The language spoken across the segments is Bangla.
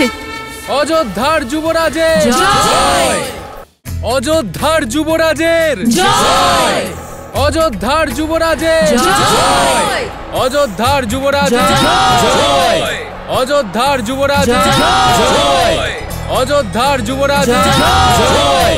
হচ্ছে। অযোধ্যার যুবরাজের জয়, অযোধ্যার যুবরাজের জয়, অযোধ্যার যুবরাজের জয়, অযোধ্যার যুবরাজের জয়, অযোধ্যার যুবরাজের জয়, অযোধ্যার যুবরাজের জয়।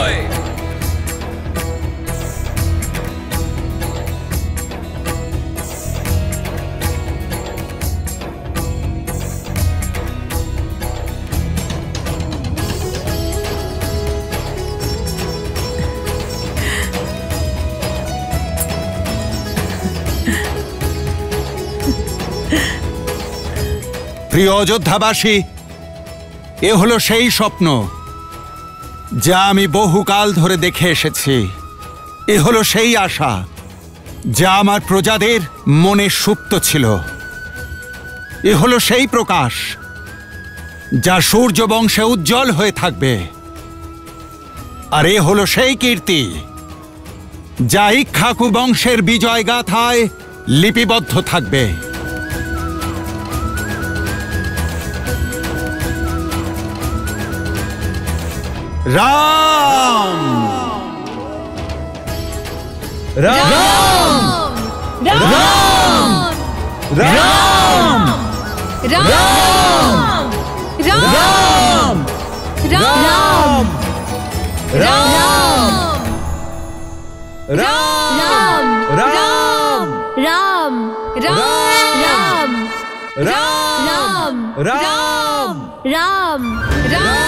প্রিয় অযোধ্যাবাসী, এ হলো সেই স্বপ্ন যা আমি বহুকাল ধরে দেখে এসেছি। এ হলো সেই আশা যা আমার প্রজাদের মনে সুপ্ত ছিল। এ হলো সেই প্রকাশ যা সূর্য বংশে উজ্জ্বল হয়ে থাকবে। আর এ হলো সেই কীর্তি যা ইক্ষ্বাকু বংশের বিজয় গাথায় লিপিবদ্ধ থাকবে। রাম রাম রাম রাম রাম রাম রাম রাম রাম রাম রাম রাম রাম রাম রাম রাম।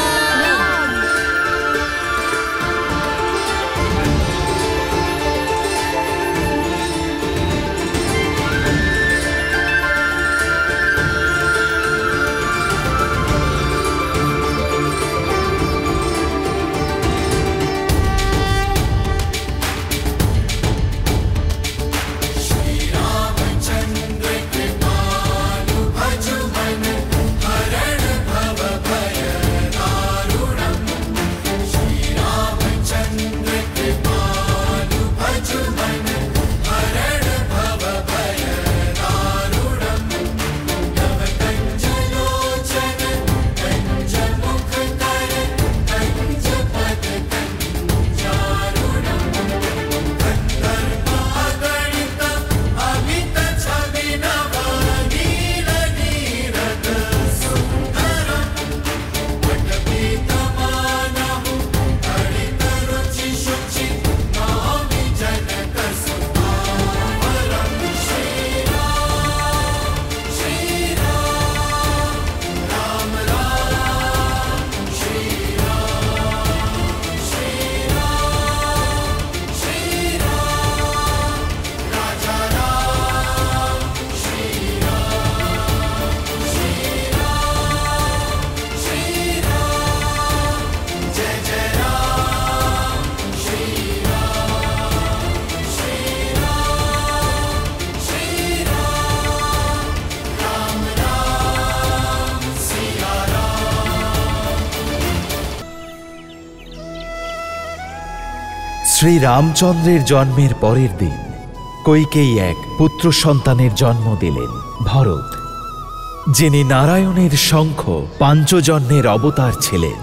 শ্রী রামচন্দ্রের জন্মের পরের দিন কৈকেয়ী এক পুত্র সন্তানের জন্ম দিলেন, ভরত, যিনি নারায়ণের শঙ্খ পাঞ্চজন্যের অবতার ছিলেন।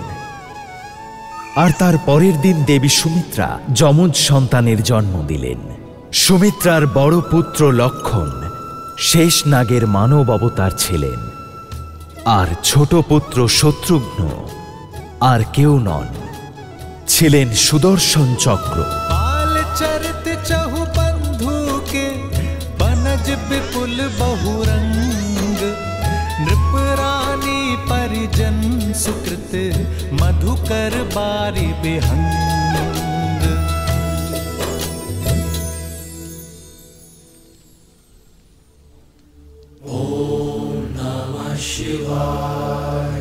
আর তার পরের দিন দেবী সুমিত্রা যমজ সন্তানের জন্ম দিলেন। সুমিত্রার বড় পুত্র লক্ষণ শেষ নাগের মানব অবতার ছিলেন। আর ছোট পুত্র শত্রুঘ্ন আর কেউ নন, ছিলেন সুদর্শন চক্র। चरत चहु बंधु के बनज विपुल बहुरंग, नृपरानी परिजन सुकृत मधुकर बारी बिहंग। ओम नमः शिवाय,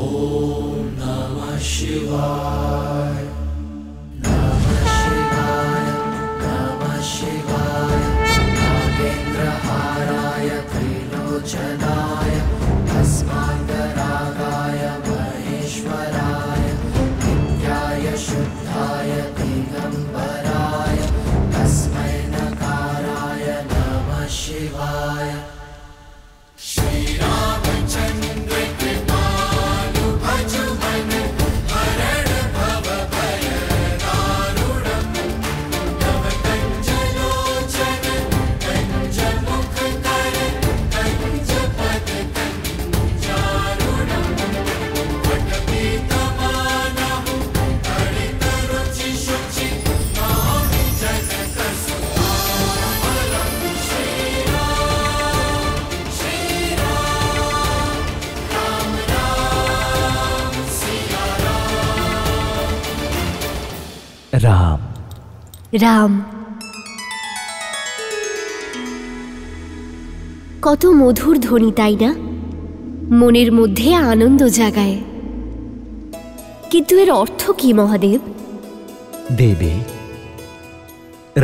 ओम नमः शिवाय, नमः शिवाय, नमः शिवाय। नागेन्द्रहाराय त्रिलोचनाय भस्मान्तरागाय महेश्वराय नित्याय शुद्ध রাম। রাম। কত মধুর ধ্বনি, তাই না? মনের মধ্যে আনন্দ জাগায়। কিন্তু এর অর্থ কি মহাদেব? দেবী,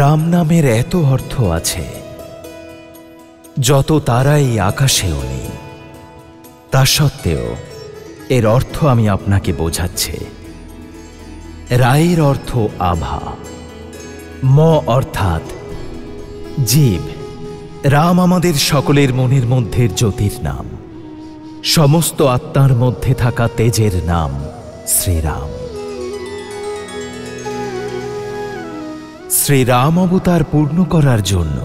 রাম নামের এত অর্থ আছে যত তারা এই আকাশেও নেই। তা সত্ত্বেও এর অর্থ আমি আপনাকে বোঝাচ্ছি। রায়ের অর্থ আভা, ম অর্থাৎ জীব। রাম আমাদের সকলের মনের মধ্যে জ্যোতির নাম, সমস্ত আত্মার মধ্যে থাকা তেজের নাম শ্রীরাম। শ্রীরাম অবতার পূর্ণ করার জন্য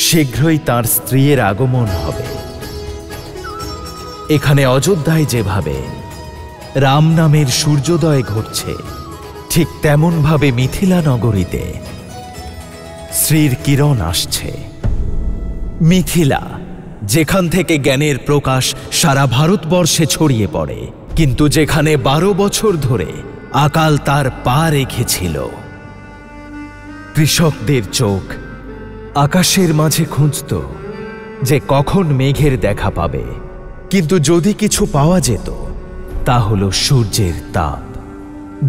শীঘ্রই তার স্ত্রীর আগমন হবে। এখানে অযোধ্যায় যেভাবে রাম নামের সূর্যোদয় ঘটছে, ঠিক তেমনভাবে মিথিলা নগরীতে শ্রীর কিরণ আসছে। মিথিলা, যেখান থেকে জ্ঞানের প্রকাশ সারা ভারতবর্ষে ছড়িয়ে পড়ে, কিন্তু যেখানে 12 বছর ধরে আকাল তার পা রেখেছিল। কৃষকদের চোখ আকাশের মাঝে খুঁজত যে কখন মেঘের দেখা পাবে, কিন্তু যদি কিছু পাওয়া যেত তা হল সূর্যের তাপ।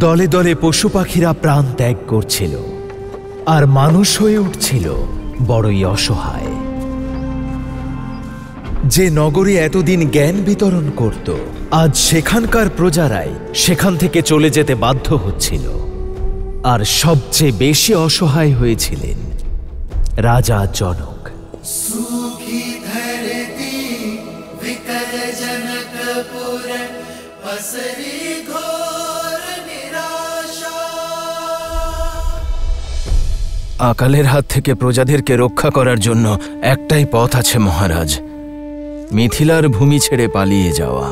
দলে দলে পশু পাখিরা প্রাণ ত্যাগ করছিল, আর মানুষ হয়ে উঠছিল বড়ই অসহায়। যে নগরী এতদিন জ্ঞান বিতরণ করত, আজ সেখানকার প্রজারাই সেখান থেকে চলে যেতে বাধ্য হচ্ছিল। আর সবচেয়ে বেশি অসহায় হয়েছিলেন রাজা জনক। सुखी धरती विकल जनकपुर पसरी घोर निराशा। আকালের হাত থেকে প্রজাদেরকে রক্ষা করার জন্য একটাই পথ আছে মহারাজ, মিথিলার ভূমি ছেড়ে পালিয়ে যাওয়া।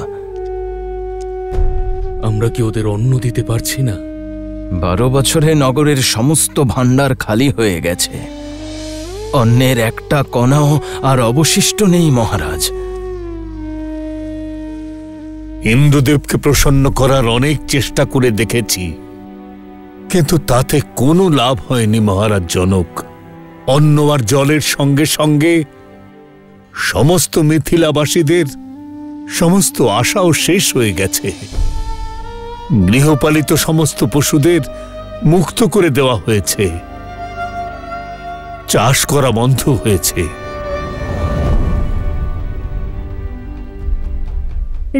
আমরা কি ওদের অন্ন দিতে পারছি না? 12 বছরে নগরের সমস্ত ভাণ্ডার খালি হয়ে গেছে। অন্যের একটা কণাও আর অবশিষ্ট নেই মহারাজ। ইন্দ্রদেবকে প্রসন্ন করার অনেক চেষ্টা করে দেখেছি, কিন্তু তাতে কোনো লাভ হয়নি মহারাজ জনক। অন্ন আর জলের সঙ্গে সঙ্গে সমস্ত মিথিলাবাসীদের সমস্ত আশাও শেষ হয়ে গেছে। গৃহপালিত সমস্ত পশুদের মুক্ত করে দেওয়া হয়েছে, চাষ করা বন্ধ হয়েছে।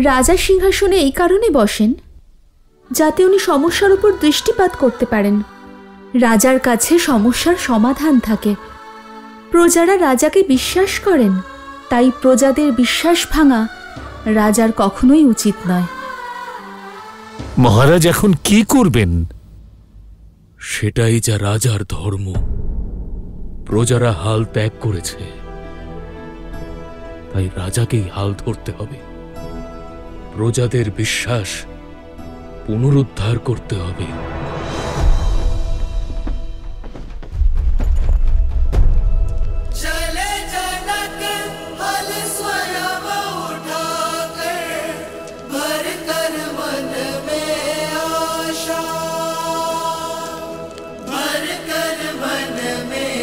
রাজা সিংহাসনে এই কারণে বসেন যাতে উনি সমস্যার উপর দৃষ্টিপাত করতে পারেন। রাজার কাছে সমস্যার সমাধান থাকে। প্রজারা রাজাকে বিশ্বাস করেন, তাই প্রজাদের বিশ্বাস ভাঙা রাজার কখনোই উচিত নয়। মহারাজ এখন কি করবেন? সেটাই যা রাজার ধর্ম। প্রজারা হাল ত্যাগ করেছে, তাই রাজাকেই হাল ধরতে হবে। প্রজাদের বিশ্বাস পুনরুদ্ধার করতে হবে। चले जनक हल स्वयं उठाकर भर कर मन में आशा, भर कर मन में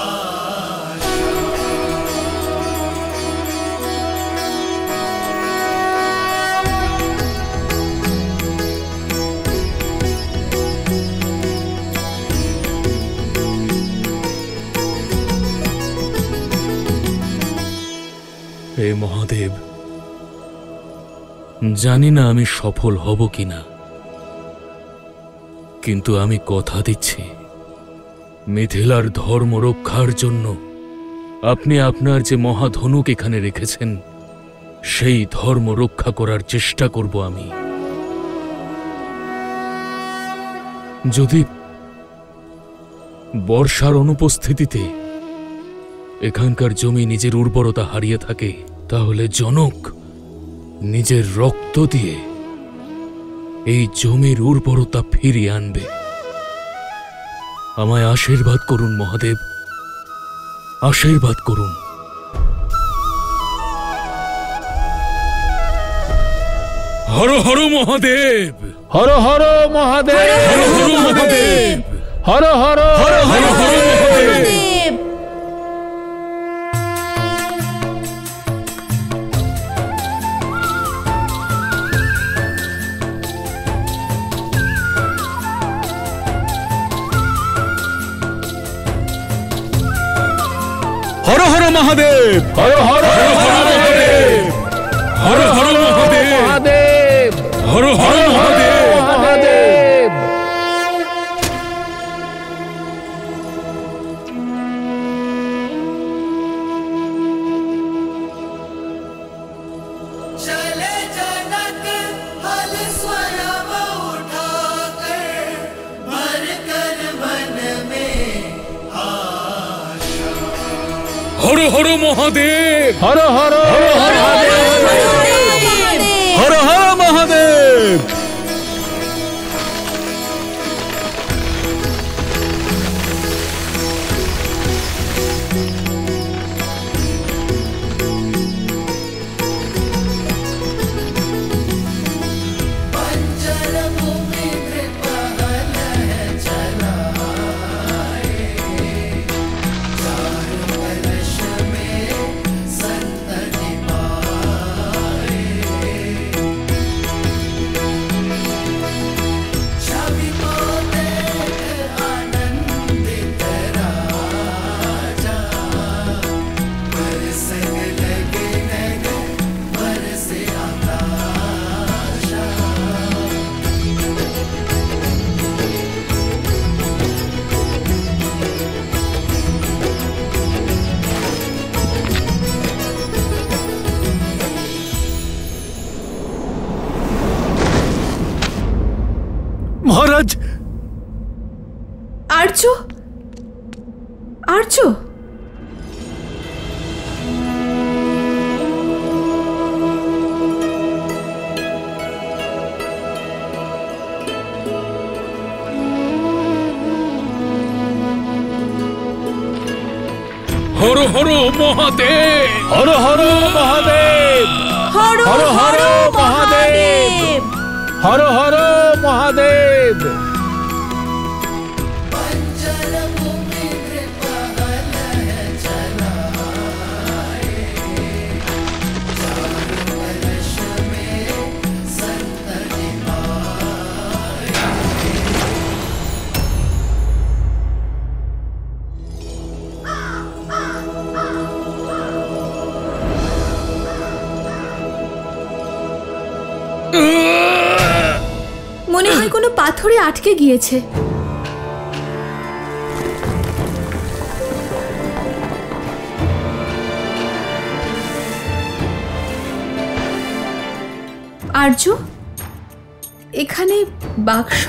आशा। হে মহাদেব, জানি না আমি সফল হব কিনা, কিন্তু আমি কথা দিচ্ছি মিথিলার ধর্ম রক্ষার জন্য আপনি আপনার যে মহাধনুক এখানে রেখেছেন, সেই ধর্ম রক্ষা করার চেষ্টা করব আমি। যদি বর্ষার অনুপস্থিতিতে এখানকার জমি নিজের উর্বরতা হারিয়ে থাকে, তাহলে জনক নিজের রক্ত দিয়ে এই জমির উর্বরতা ফিরিয়ে আনবে। আমায় আশীর্বাদ করুন মহাদেব, আশীর্বাদ করুন। হর হর মহাদেব, হর হর মহাদেব, হর হর মহাদেব, হর হর হর হর মহাদেব। হর হর মহাদেব, হর হর মহাদেব, হর হর মহাদেব, হর হর মহাদেব। মহাদেব। चले जनक हल स्वयं उठाकर भर कर मन में आशा। হর হর মহাদেব, হর হর মহাদেব, হর হর মহাদেব। पंजर भूमि कृपहल है चलाए, चार कलश में संतति पाए। छवि को देख आनंदित राजा, बरसने लगे नैन बरसे आकाशा। মহারাজ, আর্য, আর্য, হর হর মহাদেব, হর হর মহাদেব, হর হর হর মহাদেব, হর হর মহাদেব। पंजर भूमि कृपहल है चलाए, चार कलश में संतति पाए। মনে হয় কোনো পাথরে আটকে গিয়েছে। আর্য, এখানে বাক্স?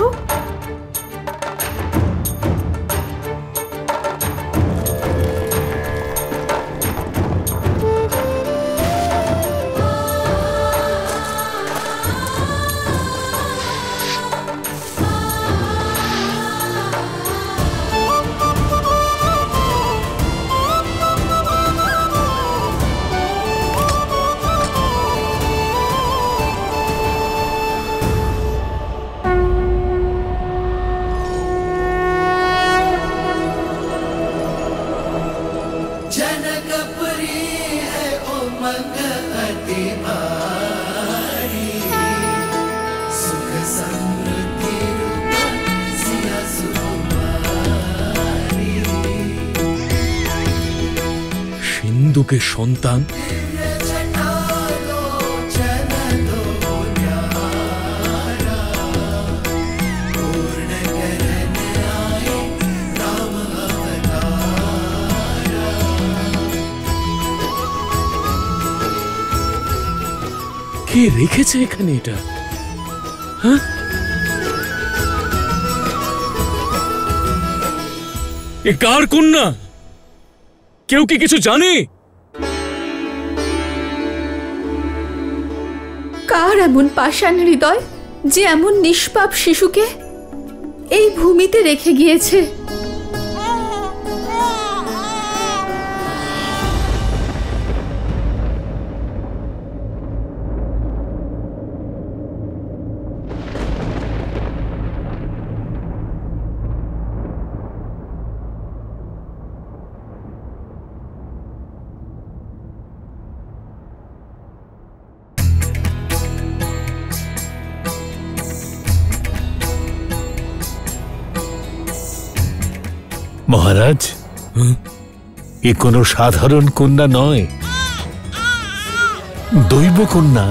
जनकपुरी है उमंग अति भारी, सुख समृद्धि रूप सिया सुकुमारी। সিন্ধুকে সন্তান, दिव्य जटालोचन दो न्यारा, पूर्ण करन आए राम अवतारा। কে রেখেছে এখানে এটা? হ্যাঁ, এ কার কন্যা? কেউ কি কিছু জানে? কার এমন পাষাণ হৃদয় যে এমন নিষ্পাপ শিশুকে এই ভূমিতে রেখে গিয়েছে? মহারাজ, এ কোনো সাধারণ কন্যা নয়, দৈব কন্যা।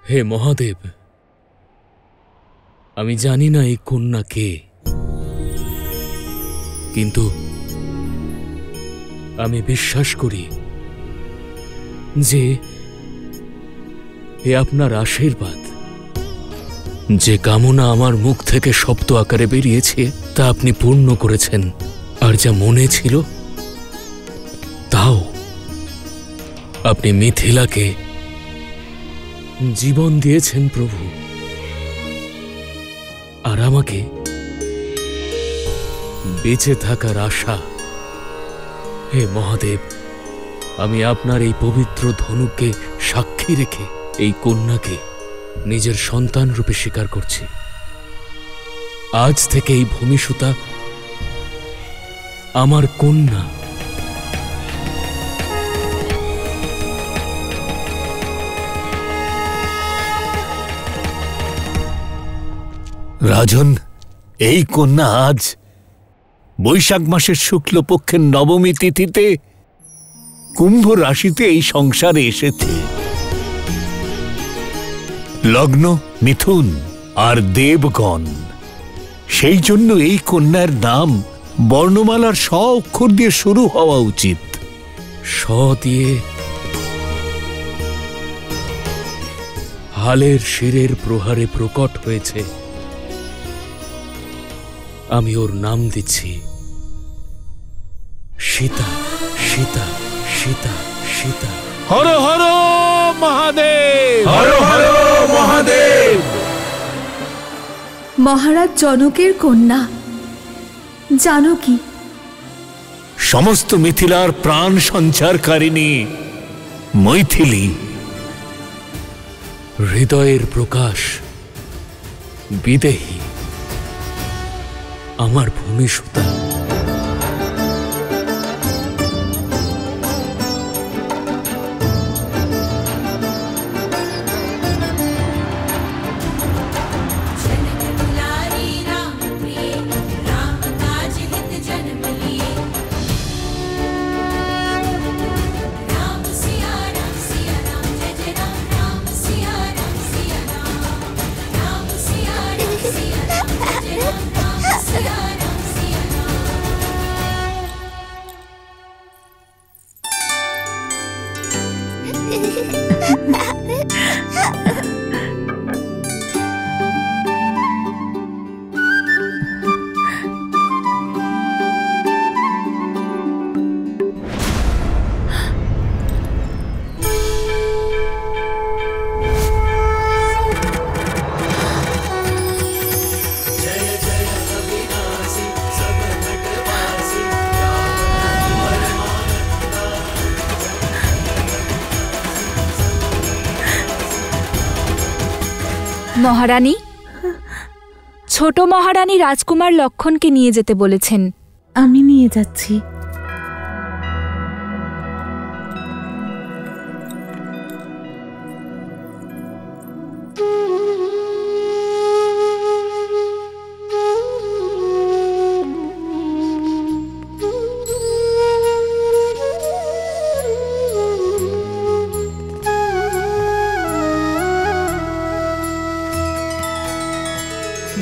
হে মহাদেব, আমি জানি না এই কন্যা কে, কিন্তু আমি বিশ্বাস করি যে এ আপনার আশীর্বাদ। যে কামনা আমার মুখ থেকে শব্দ আকারে বেরিয়েছে তা আপনি পূর্ণ করেছেন, আর যা মনে ছিল তাও। আপনি মিথিলাকে জীবন দিয়েছেন প্রভু, আর আমাকে বেঁচে থাকার আশা। হে মহাদেব, আমি আপনার এই পবিত্র ধনুকে সাক্ষী রেখে এই কন্যাকে নিজের সন্তান রূপে স্বীকার করছি। আজ থেকে এই ভূমিসুতা আমার কন্যা। রাজন, এই কন্যা আজ বৈশাখ মাসের শুক্লপক্ষের নবমী তিথিতে কুম্ভ রাশিতে এই সংসারে এসেছে। লগ্ন মিথুন আর দেবগণ, সেই জন্য এই কন্যার নাম বর্ণমালার স অক্ষর দিয়ে শুরু হওয়া উচিত। স দিয়ে হালের শিরের প্রহারে প্রকট হয়েছে। আমি ওর নাম দিচ্ছি সীতা। সীতা, সীতা, সীতা। হর হর মহাদেব, হর হর মহাদেব। মহারাজ জনকের কন্যা জানকী, সমস্ত মিথিলার প্রাণ সঞ্চারকারিণী মৈথিলী, হৃদয়ের প্রকাশ বিদেহী, আমার ভূমিসুতা। মহারানী, ছোট মহারানী রাজকুমার লক্ষণকে নিয়ে যেতে বলেছেন। আমি নিয়ে যাচ্ছি।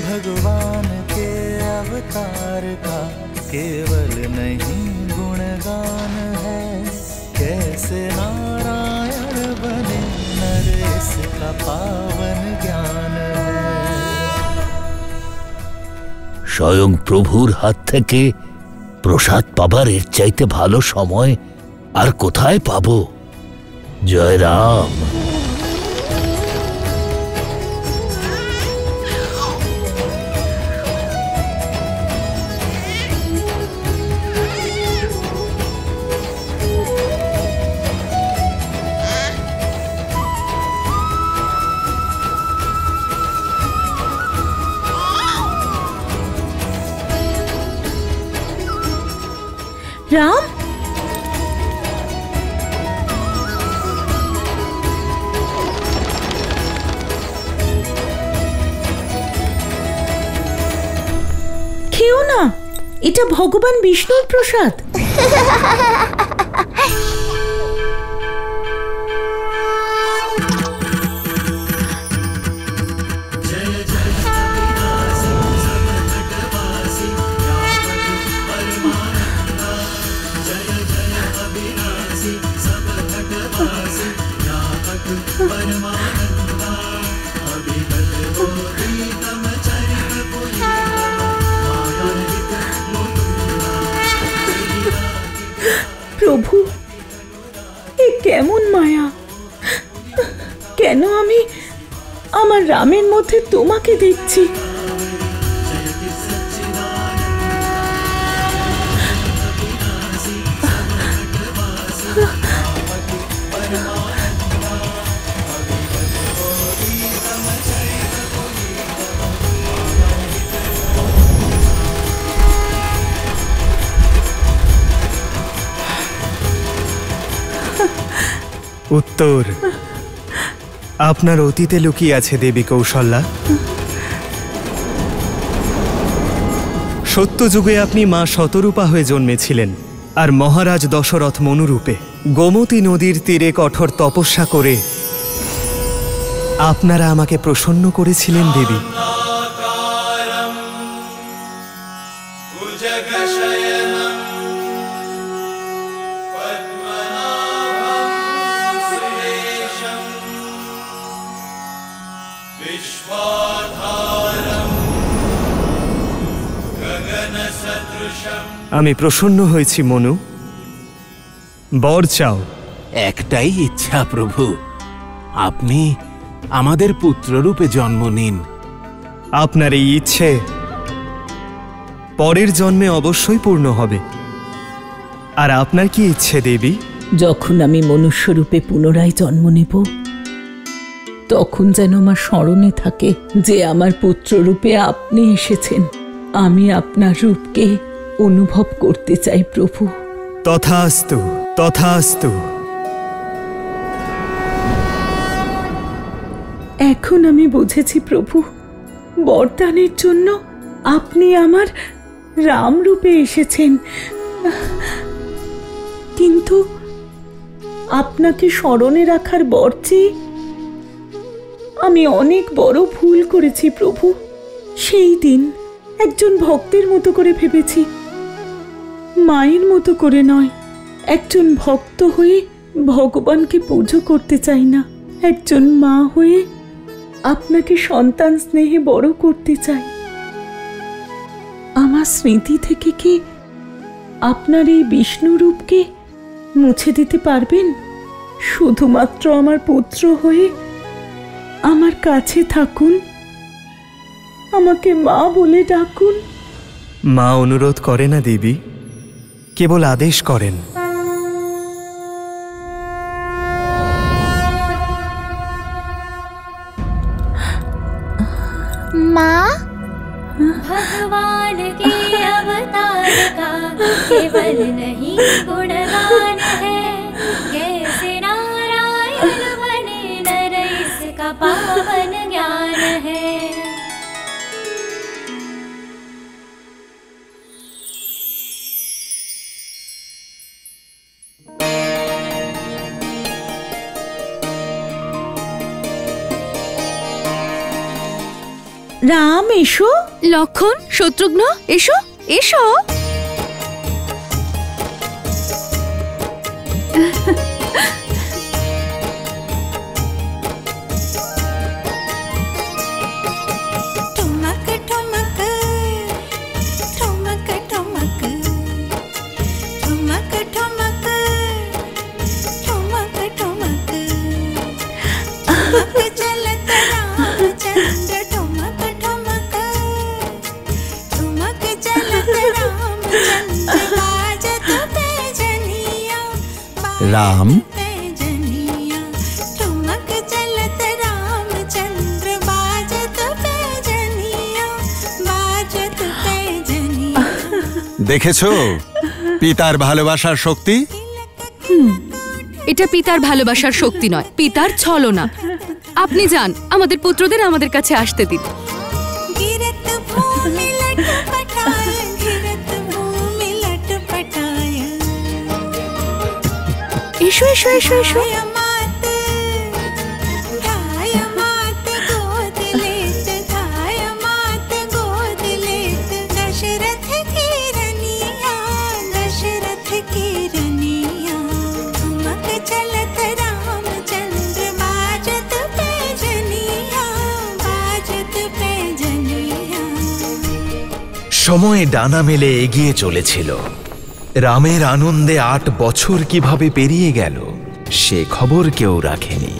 भगवान के अवतार का केवल नहीं गुणगान है, कैसे नारायण बने नर इसका पावन ज्ञान है। স্বয়ং প্রভুর হাত থেকে প্রসাদ পাবার এর চাইতে ভালো সময় আর কোথায় পাবো? জয় রাম। রাম, খেও না, এটা ভগবান বিষ্ণুর প্রসাদ। প্রভু, এ কেমন মায়া! কেন আমি আমার রামের মধ্যে তোমাকে দেখছি? উত্তর আপনার অতীতে লুকিয়ে আছে দেবী কৌশল্যা। সত্যযুগে আপনি মা শতরূপা হয়ে জন্মেছিলেন, আর মহারাজ দশরথ মনুরূপে গোমতী নদীর তীরে কঠোর তপস্যা করে আপনারা আমাকে প্রসন্ন করেছিলেন দেবী। আমি প্রসন্ন হয়েছি মনু। বর চাও? একটাই ইচ্ছা প্রভু, আপনি আমাদের পুত্ররূপে জন্ম নিন। আপনার এই ইচ্ছে পরের জন্মে অবশ্যই পূর্ণ হবে। আর আপনার কি ইচ্ছে দেবী? যখন আমি মনুষ্যরূপে পুনরায় জন্ম নেব, তখন যেন আমার স্মরণে থাকে যে আমার পুত্ররূপে আপনি এসেছেন। আমি আপনার রূপকে অনুভব করতে চাই প্রভু। তথাস্তু, তথাস্তু। এখন আমি বুঝেছি প্রভু, বরদানের জন্য আপনি আমার রাম রূপে এসেছেন। কিন্তু আপনাকে স্মরণে রাখার বর চেয়ে আমি অনেক বড় ভুল করেছি প্রভু। সেই দিন একজন ভক্তের মতো করে ভেবেছি, মায়ের মতো করে নয়। একজন ভক্ত হয়ে ভগবানকে পুজো করতে চাই না, একজন মা হয়ে আপনাকে সন্তান স্নেহে বড় করতে চাই। আমার স্মৃতি থেকে কি আপনার এই বিষ্ণু রূপকে মুছে দিতে পারবেন? শুধুমাত্র আমার পুত্র হয়ে আমার কাছে থাকুন, আমাকে মা বলে ডাকুন। মা অনুরোধ করে না দেবী, কেবল আদেশ করেন। भगवान के अवतार का केवल नहीं गुणगान है। कैसे नारायण बने नर इसका पावन ज्ञान है। রাম এসো। লক্ষণ, শত্রুঘ্ন, এসো এসো। ठुमक ठुमक ठुमक ठुमक ठुमक ठुमक ठुमक ठुमक ठुमक चलत रामचंद्र ठुमक ठुमक ठुमक चलत रामचंद्र बाजत पैजनिया राम पैजनिया ठुमक चलत रामचंद्र बाजत पैजनिया बाजत पैजनिया। দেখেছো পিতার ভালোবাসার শক্তি? এটা পিতার ভালোবাসার শক্তি নয়, পিতার ছলনা। আপনি যান, আমাদের পুত্রদের আমাদের কাছে আসতে দিন। गिरत भूमि लटपटाय गिरत भूमि लटपटाय এসো এসো এসো এসো। धाय मात गोद लेत धाय मात गोद लेत दशरथ की रनिया दशरथ की रनिया ठुमक चलत रामचंद्र बाजत पैजनिया बाजत पैजनिया। সময়ে ডানা মেলে এগিয়ে চলেছিল। রামের আনন্দে ৮ বছর কিভাবে পেরিয়ে গেল সে খবর কেউ রাখেনি।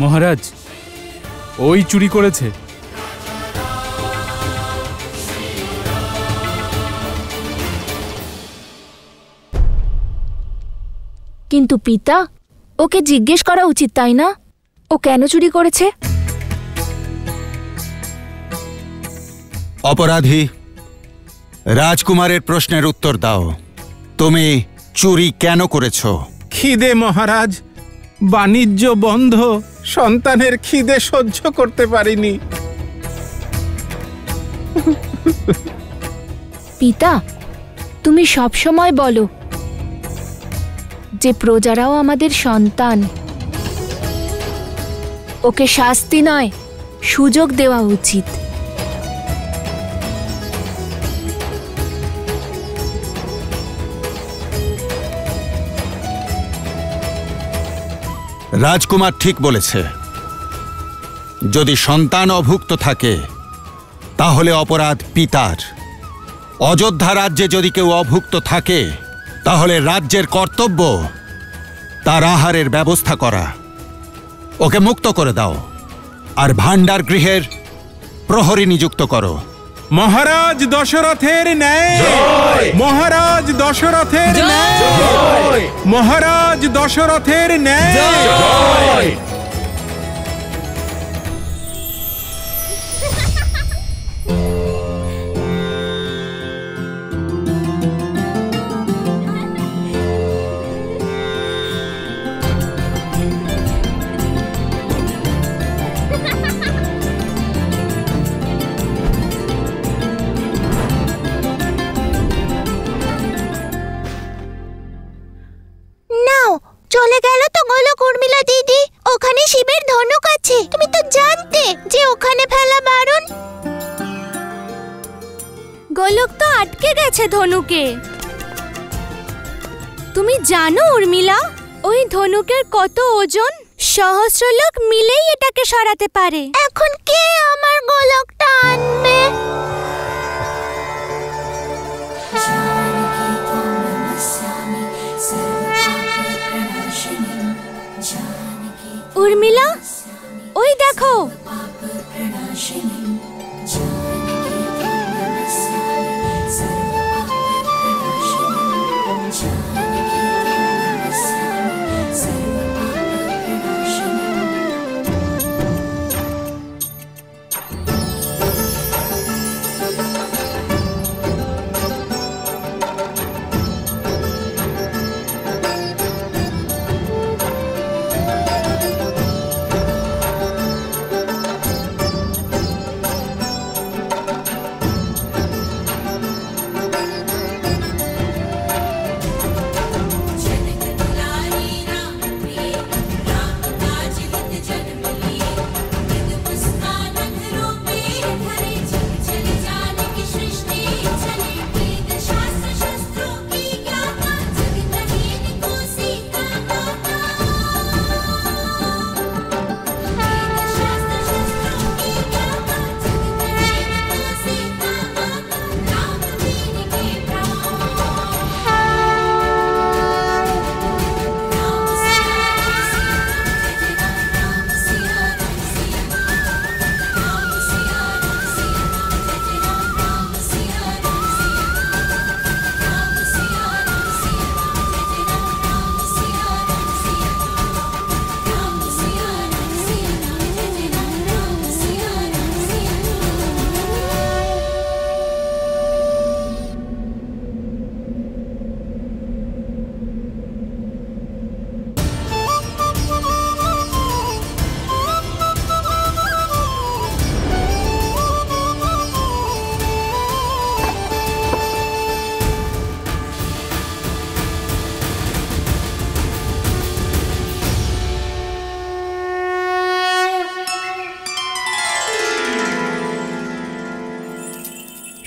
মহারাজ, ওই চুরি করেছে। কিন্তু পিতা, ওকে জিজ্ঞেস করা উচিত, তাই না? ও কেন চুরি করেছে? অপরাধী, রাজকুমারের প্রশ্নের উত্তর দাও। তুমি চুরি কেন করেছো? খিদে মহারাজ, বাণিজ্য বন্ধ, সন্তানের খিদে সহ্য করতে পারিনি। পিতা, তুমি সব সময় বলো যে প্রজারাও আমাদের সন্তান। ওকে শাস্তি নয়, সুযোগ দেওয়া উচিত। রাজকুমার ঠিক বলেছে। যদি সন্তান অভুক্ত থাকে তাহলে অপরাধ পিতার। অযোধ্যা রাজ্যে যদি কেউ অভুক্ত থাকে তাহলে রাজ্যের কর্তব্য তার আহারের ব্যবস্থা করা। ওকে মুক্ত করে দাও আর ভাণ্ডার গৃহের প্রহরী নিযুক্ত করো। মহারাজ দশরথের ন্যায়, মহারাজ দশরথের ন্যায়, মহারাজ দশরথের ন্যায়। তুমি জানো উর্মিলা, ওই ধনুকের কত ওজন? সহস্র লোক মিলেই এটাকে সরাতে পারে। এখন কে আমার গোলকটা আনবে? উর্মিলা, ওই দেখো।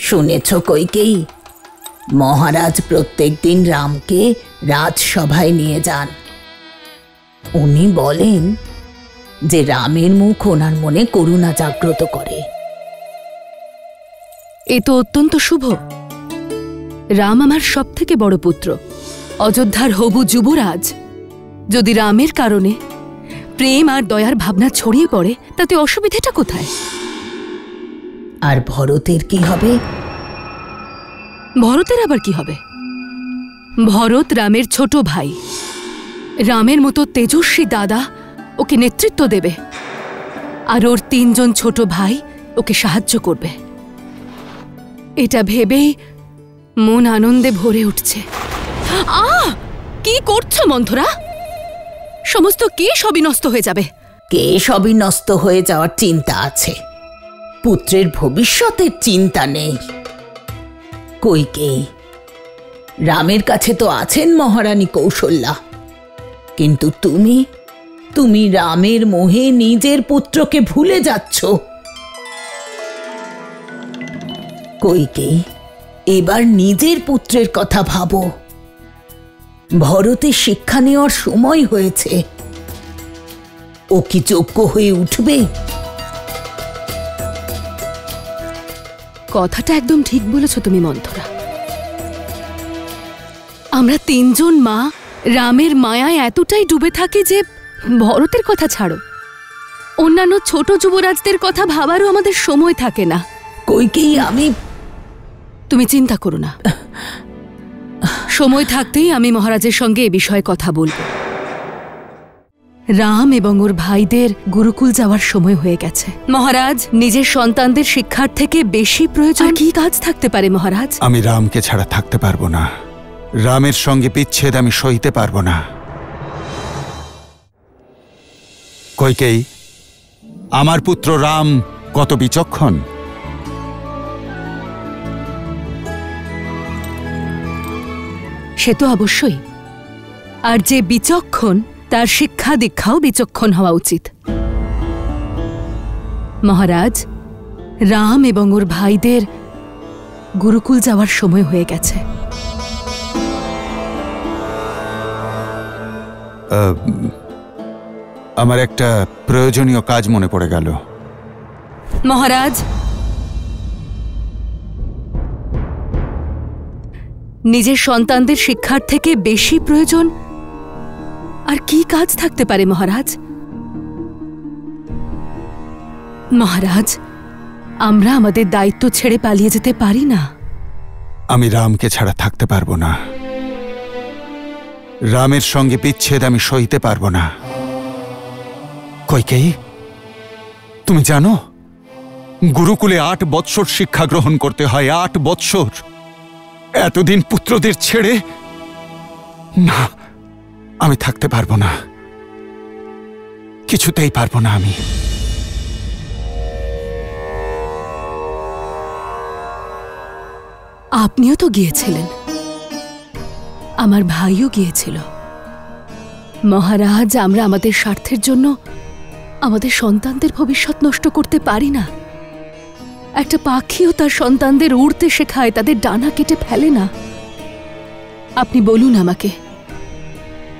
শুনেছ কইকেয়ী, মহারাজ প্রত্যেকদিন রামকে রাজসভায় নিয়ে যান। উনি বলেন যে রামের মুখ ওনার মনে করুণা জাগ্রত করে। এ তো অত্যন্ত শুভ। রাম আমার সবথেকে বড় পুত্র, অযোধ্যার হবু যুবরাজ। যদি রামের কারণে প্রেম আর দয়ার ভাবনা ছড়িয়ে পড়ে, তাতে অসুবিধাটা কোথায়? আর ভরতের কি হবে? ভরতের আবার কি হবে? ভরত রামের ছোট ভাই। রামের মতো তেজস্বী দাদা ওকে নেতৃত্ব দেবে, আর ওর 3 জন ছোট ভাই ওকে সাহায্য করবে। এটা ভেবেই মন আনন্দে ভরে উঠছে। কি করছো মন্থরা? সমস্ত কে সবই নষ্ট হয়ে যাবে। কে সবই নষ্ট হয়ে যাওয়ার চিন্তা আছে, পুত্রের ভবিষ্যতের চিন্তা নেই। কইকেয়ী, রামের কাছে তো আছেন মহারানী কৌশল্যা, কিন্তু তুমি রামের মোহে নিজের পুত্রকে ভুলে যাচ্ছ। কইকেয়ী, এবার নিজের পুত্রের কথা ভাবো। ভরতের শিক্ষা নেওয়ার সময় হয়েছে। ও কি যোগ্য হয়ে উঠবে? কথাটা একদম ঠিক বলেছ তুমি মন্থরা। আমরা 3 জন মা রামের মায়ায় এতটাই ডুবে থাকি যে ভরতের কথা ছাড়ো, অন্যান্য ছোট যুবরাজদের কথা ভাবারও আমাদের সময় থাকে না। কইকেয়ী, তুমি চিন্তা করো না, সময় থাকতেই আমি মহারাজের সঙ্গে এ বিষয়ে কথা বলবো। রাম এবং ওর ভাইদের গুরুকুল যাওয়ার সময় হয়ে গেছে। মহারাজ, নিজের সন্তানদের শিক্ষার থেকে বেশি প্রয়োজন কি কাজ থাকতে পারে মহারাজ? আমি রামকে ছাড়া থাকতে পারবো না। রামের সঙ্গে বিচ্ছেদ আমি সইতে পারবো না। কইকেয়ী, আমার পুত্র রাম কত বিচক্ষণ। সে তো অবশ্যই, আর যে বিচক্ষণ তার শিক্ষা দীক্ষাও বিচক্ষণ হওয়া উচিত। মহারাজ, রাম এবং ওর ভাইদের গুরুকুল যাওয়ার সময় হয়ে গেছে। আমার একটা প্রয়োজনীয় কাজ মনে পড়ে গেল। মহারাজ, নিজের সন্তানদের শিক্ষার থেকে বেশি প্রয়োজন আর কি কাজ থাকতে পারে মহারাজ? মহারাজ, আমরা আমাদের দায়িত্ব ছেড়ে পালিয়ে যেতে পারি না। আমি রামকে ছাড়া থাকতে পারবো না। রামের সঙ্গে বিচ্ছেদ আমি সইতে পারবো না। কইকেয়ী, তুমি জানো গুরুকুলে 8 বৎসর শিক্ষা গ্রহণ করতে হয়। 8 বৎসর। এতদিন পুত্রদের ছেড়ে না, আমি থাকতে পারবো না, কিছুতেই পারবো না আমি। আপনিও তো গিয়েছিলেন, আমার ভাইও গিয়েছিল। মহারাজ, আমরা আমাদের স্বার্থের জন্য আমাদের সন্তানদের ভবিষ্যৎ নষ্ট করতে পারি না। একটা পাখিও তার সন্তানদের উড়তে শেখায়, তাদের ডানা কেটে ফেলে না। আপনি বলুন আমাকে,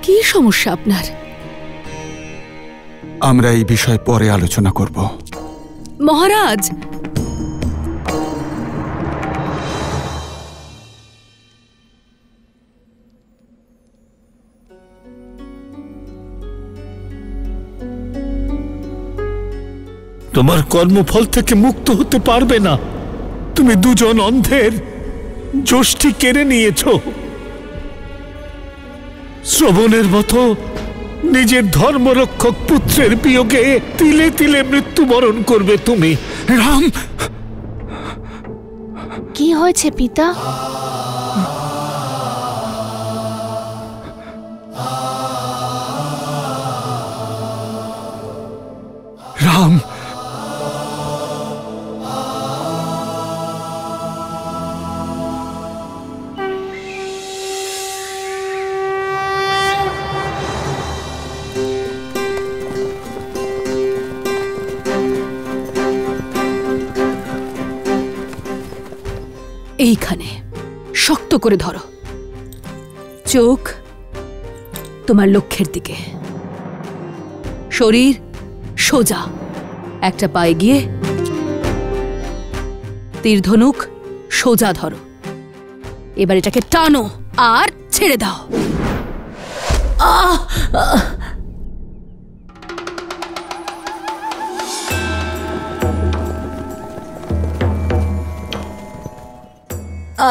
কি সমস্যা আপনার? আমরা এই বিষয়ে পরে আলোচনা করব। মহারাজ, তোমার কর্মফল থেকে মুক্ত হতে পারবে না। তুমি দুজন অন্ধের যষ্টি কেড়ে নিয়েছ। শ্রবণের মতো নিজের ধর্মরক্ষক পুত্রের বিয়োগে তিলে তিলে মৃত্যুবরণ করবে তুমি। রাম, কি হয়েছে পিতা? রাম, এইখানে শক্ত করে ধরো, চোখ তোমার লক্ষ্যের দিকে, শরীর সোজা, একটা পায়ে গিয়ে তীর ধনুক সোজা ধরো। এবার এটাকে টানো আর ছেড়ে দাও।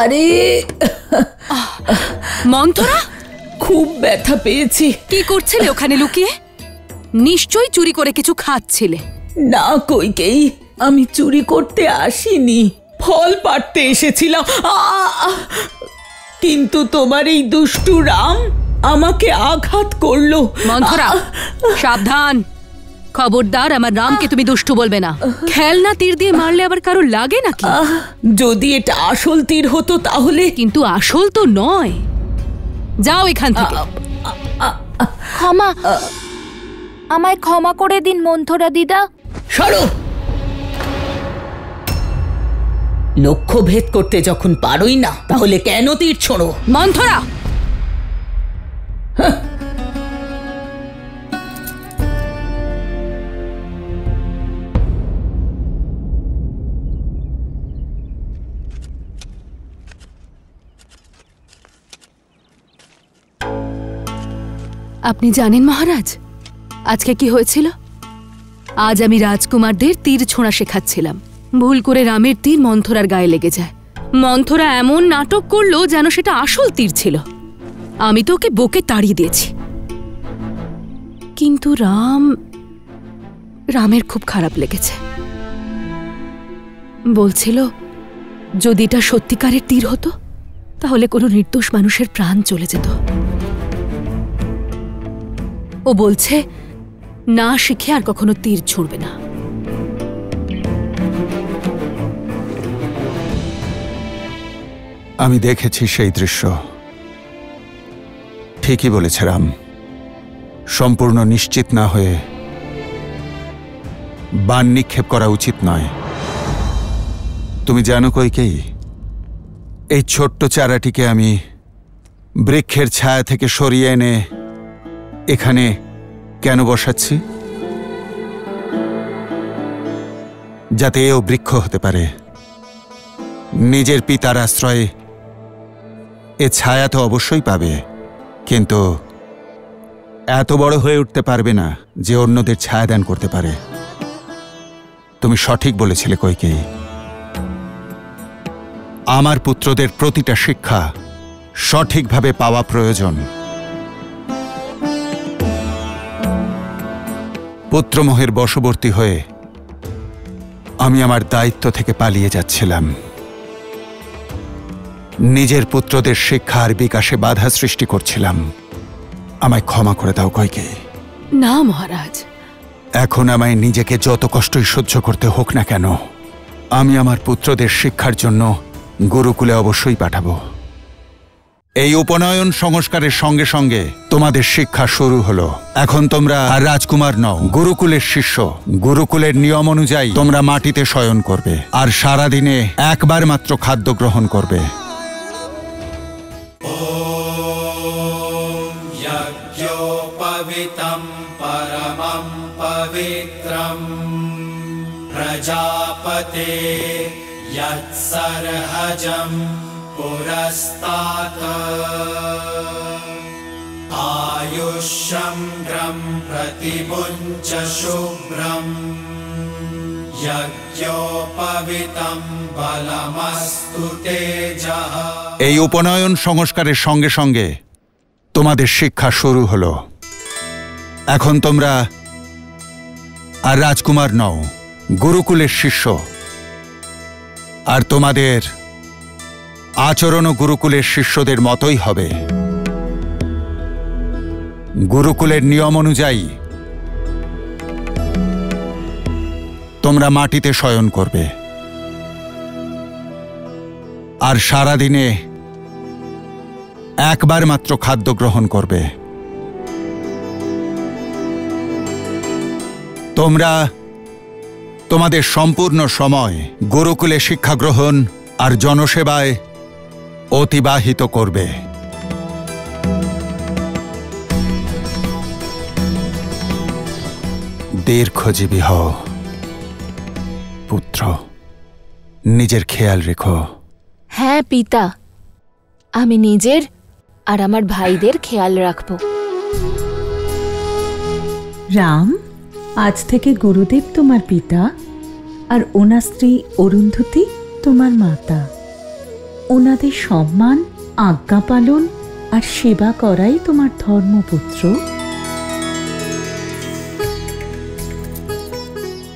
আরে মন্থরা, খুব ব্যথা পেয়েছি। কি করছিলে ওখানে লুকিয়ে? নিশ্চয়ই চুরি করে কিছু খাচ্ছিলে। না কইকেই, আমি চুরি করতে আসিনি, ফল পাড়তে এসেছিলাম। কিন্তু তোমার এই দুষ্টু রাম আমাকে আঘাত করলো। মন্থরা, সাবধান, খবরদার আমার রামকে তুমি দুষ্টু বলবে না। খেলনা তীর দিয়ে মারলে আবার কারো লাগে নাকি? যদি এটা আসল তীর হতো তাহলে। কিন্তু আসল তো নয়। যাও এখান থেকে। ক্ষমা, আমায় ক্ষমা করে দিন মন্থরা দিদা। সরো। লক্ষ্য ভেদ করতে যখন পারোই না, তাহলে কেন তীর ছোড়ো? মন্থরা, আপনি জানেন মহারাজ আজকে কি হয়েছিল? আজ আমি রাজকুমারদের তীর ছোঁড়া শেখাচ্ছিলাম। ভুল করে রামের তীর মন্থরার গায়ে লেগে যায়। মন্থরা এমন নাটক করলো যেন সেটা আসল তীর ছিল। আমি তো ওকে বকে তাড়িয়ে দিয়েছি। কিন্তু রামের খুব খারাপ লেগেছে। বলছিল যদি এটা সত্যিকারের তীর হতো তাহলে কোনো নির্দোষ মানুষের প্রাণ চলে যেত। ও বলছে না শিখে আর কখনো তীর ছুড়বে না। আমি দেখেছি সেই দৃশ্য। ঠিকই বলেছে রাম, সম্পূর্ণ নিশ্চিত না হয়ে বাণ নিক্ষেপ করা উচিত নয়। তুমি জানো কইকেয়ী, এই ছোট্ট চারাটিকে আমি বৃক্ষের ছায়া থেকে সরিয়ে এনে এখানে কেন বসাচ্ছি? যাতে এও বৃক্ষ হতে পারে। নিজের পিতার আশ্রয়ে এ ছায়া তো অবশ্যই পাবে, কিন্তু এত বড় হয়ে উঠতে পারবে না যে অন্যদের ছায়াদান করতে পারে। তুমি সঠিক বলেছিলে কইকেয়ী। আমার পুত্রদের প্রতিটা শিক্ষা সঠিকভাবে পাওয়া প্রয়োজন। পুত্রমোহের বশবর্তী হয়ে আমি আমার দায়িত্ব থেকে পালিয়ে যাচ্ছিলাম। নিজের পুত্রদের শিক্ষা আর বিকাশে বাধা সৃষ্টি করছিলাম। আমায় ক্ষমা করে দাও কইকেয়ী। না মহারাজ, এখন আমায় নিজেকে যত কষ্টই সহ্য করতে হোক না কেন, আমি আমার পুত্রদের শিক্ষার জন্য গুরুকুলে অবশ্যই পাঠাবো। এই উপনয়ন সংস্কারের সঙ্গে সঙ্গে তোমাদের শিক্ষা শুরু হলো। এখন তোমরা আর রাজকুমার নও, গুরুকুলের শিষ্য। গুরুকুলের নিয়ম অনুযায়ী তোমরা মাটিতে শয়ন করবে আর সারাদিনে একবার মাত্র খাদ্য গ্রহণ করবে। यज्ञोपवीतं परमं पवित्रं प्रजापते यत्सर्हजं पुरस्तात् आयुष्यं प्रतिमुञ्च शुभ्रं यज्ञोपवीतं बलमस्तु तेजः। এই উপনয়ন সংস্কারের সঙ্গে সঙ্গে তোমাদের শিক্ষা শুরু হলো। এখন তোমরা আর রাজকুমার নও, গুরুকুলের শিষ্য। আর তোমাদের আচরণও গুরুকুলের শিষ্যদের মতোই হবে। গুরুকুলের নিয়ম অনুযায়ী তোমরা মাটিতে শয়ন করবে আর সারাদিনে একবার মাত্র খাদ্য গ্রহণ করবে। তোমরা তোমাদের সম্পূর্ণ সময় গুরুকুলে শিক্ষা গ্রহণ আর জনসেবায় অতিবাহিত করবে। দীর্ঘজীবী হও পুত্র, নিজের খেয়াল রেখো। হ্যাঁ পিতা, আমি নিজের আর আমার ভাইদের খেয়াল রাখব। রাম, আজ থেকে গুরুদেব তোমার পিতা আর ওনার স্ত্রী অরুন্ধতী তোমার মাতা। ওনাদের সম্মান, আজ্ঞা পালন আর সেবা করাই তোমার ধর্মপুত্র।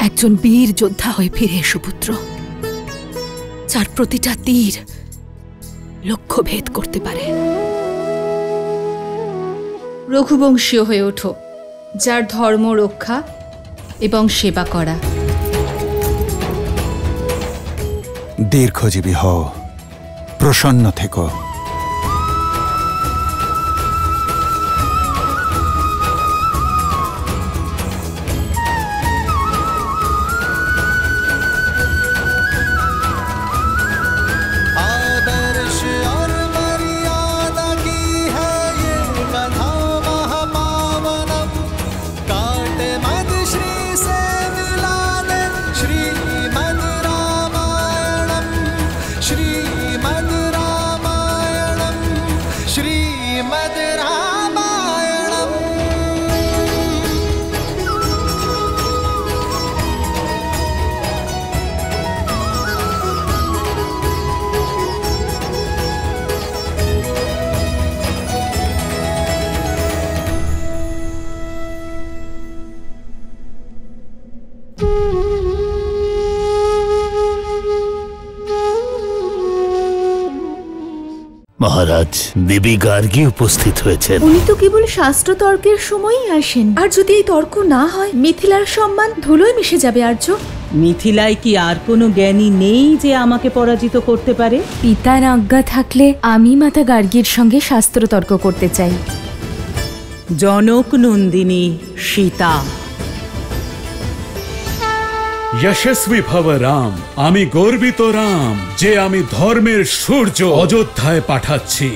একজন বীর যোদ্ধা হয়ে ফিরে এসো পুত্র, যার প্রতিটা তীর লক্ষ্য ভেদ করতে পারে। রঘুবংশীয় হয়ে ওঠো, যার ধর্ম রক্ষা এবং সেবা করা। দীর্ঘজীবী হও, প্রসন্ন থেকো। মহারাজ, দেবী গার্গী উপস্থিত হয়েছেন। উনি তো কেবল শাস্ত্র তর্কের সময়ই আসেন, আর যদি এই তর্ক না হয় মিথিলার সম্মান ধুলোয় মিশে যাবে। আর্য, মিথিলায় কি আর কোনো জ্ঞানী নেই যে আমাকে পরাজিত করতে পারে? পিতার আজ্ঞা থাকলে আমি মাতা গার্গীর সঙ্গে শাস্ত্র তর্ক করতে চাই। জনক নন্দিনী সীতা। যশস্বী ভব রাম। আমি গর্বিত রাম যে আমি ধর্মের সূর্য অযোধ্যায় পাঠাচ্ছি।